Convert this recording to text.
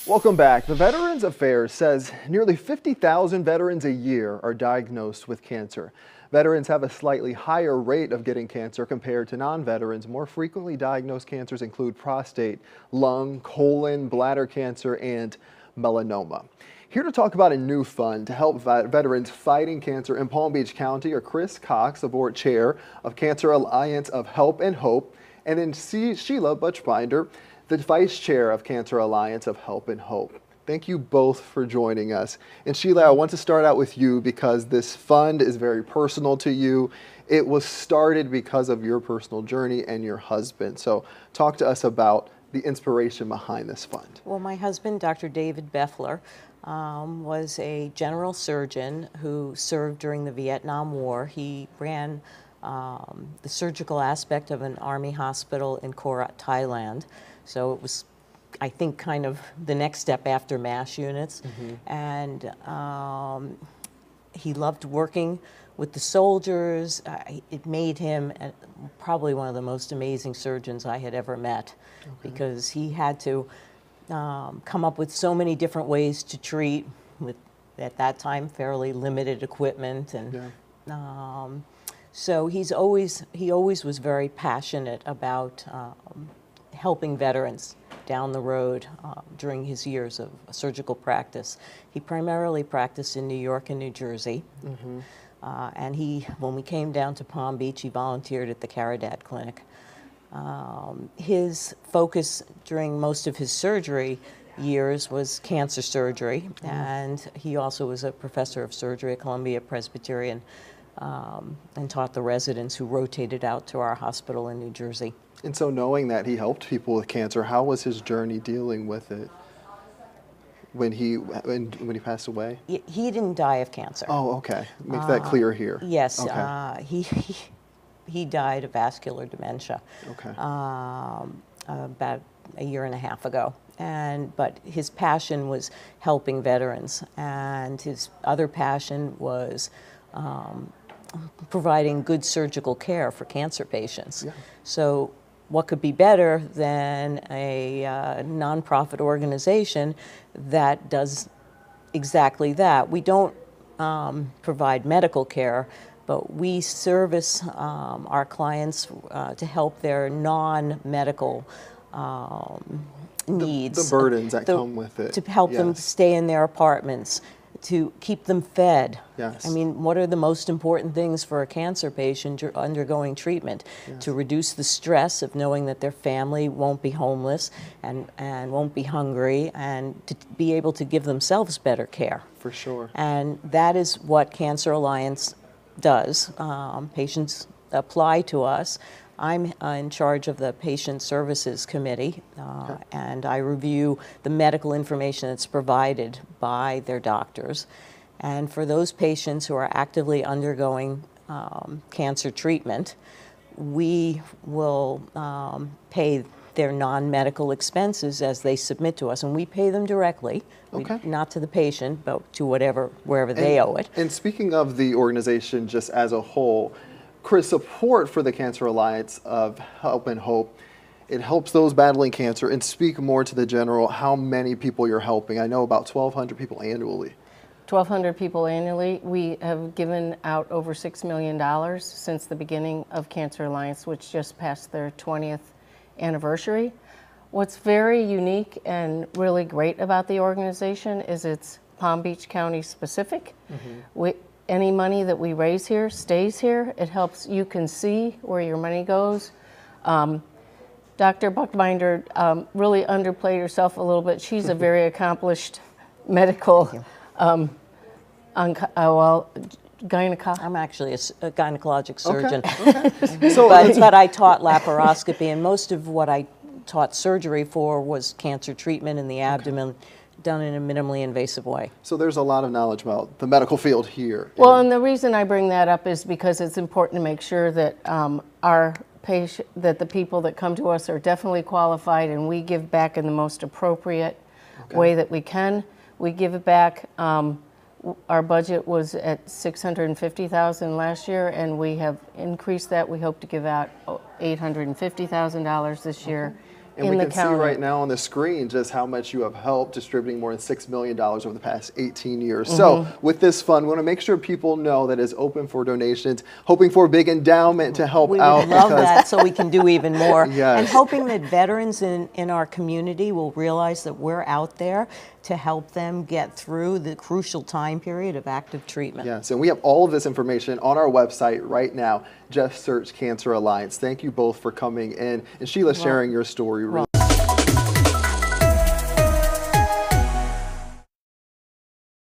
Welcome back. The Veterans Affairs says nearly 50,000 veterans a year are diagnosed with cancer. Veterans have a slightly higher rate of getting cancer compared to non-veterans. More frequently diagnosed cancers include prostate, lung, colon, bladder cancer, and melanoma. Here to talk about a new fund to help veterans fighting cancer in Palm Beach County are Chris Cox, the board chair of Cancer Alliance of Help and Hope, and then Sheila Butchbinder, the vice chair of Cancer Alliance of Help and Hope. Thank you both for joining us. And Sheila, I want to start out with you because this fund is very personal to you. It was started because of your personal journey and your husband. So talk to us about the inspiration behind this fund. Well, my husband, Dr. David Beffler, was a general surgeon who served during the Vietnam War. He ran the surgical aspect of an army hospital in Korat, Thailand. So it was, I think, kind of the next step after MASH units. And he loved working with the soldiers. It made him probably one of the most amazing surgeons I had ever met, because he had to come up with so many different ways to treat with, at that time, fairly limited equipment. And so he always was very passionate about helping veterans down the road during his years of surgical practice. He primarily practiced in New York and New Jersey. And when we came down to Palm Beach, he volunteered at the Caridad Clinic. His focus during most of his surgery years was cancer surgery, and he also was a professor of surgery at Columbia Presbyterian and taught the residents who rotated out to our hospital in New Jersey. And so knowing that he helped people with cancer, how was his journey dealing with it when he passed away? He didn't die of cancer. Oh, okay. Make that clear here. Yes. Okay. He died of vascular dementia. Okay. About a year and a half ago. But his passion was helping veterans, and his other passion was providing good surgical care for cancer patients. So what could be better than a nonprofit organization that does exactly that? We don't provide medical care, but we service our clients to help their non-medical needs. The burdens that come with it. To help them stay in their apartments, to keep them fed. Yes. I mean, what are the most important things for a cancer patient undergoing treatment? To reduce the stress of knowing that their family won't be homeless and won't be hungry, and to be able to give themselves better care. For sure. And that is what Cancer Alliance does. Patients apply to us. I'm in charge of the Patient Services Committee, and I review the medical information that's provided by their doctors. And for those patients who are actively undergoing cancer treatment, we will pay their non-medical expenses as they submit to us, and we pay them directly, not to the patient, but to wherever they owe it. And speaking of the organization just as a whole, Chris, support for the Cancer Alliance of Help and Hope, it helps those battling cancer. And speak more to the general, how many people you're helping. I know about 1,200 people annually. 1,200 people annually. We have given out over $6 million since the beginning of Cancer Alliance, which just passed their 20th anniversary. What's very unique and really great about the organization is it's Palm Beach County specific. Any money that we raise here stays here. It helps you can see where your money goes. Dr. Buchbinder really underplayed herself a little bit. She's a very accomplished medical gynecologist. I'm actually a gynecologic surgeon, So but I taught laparoscopy, and most of what I taught surgery for was cancer treatment in the abdomen, done in a minimally invasive way. So there's a lot of knowledge about the medical field here. Well, and the reason I bring that up is because it's important to make sure that that the people that come to us are definitely qualified, and we give back in the most appropriate way that we can. We give it back. Our budget was at $650,000 last year, and we have increased that. We hope to give out $850,000 this year. And in we the can see county. right now on the screen just how much you have helped, distributing more than $6 million over the past 18 years. So with this fund, we want to make sure people know that it's open for donations, hoping for a big endowment to help We out. would love because- that so we can do even more. Yes. And hoping that veterans in our community will realize that we're out there to help them get through the crucial time period of active treatment. Yes, and we have all of this information on our website right now. Just search Cancer Alliance. Thank you both for coming in and Sheila sharing your story. Really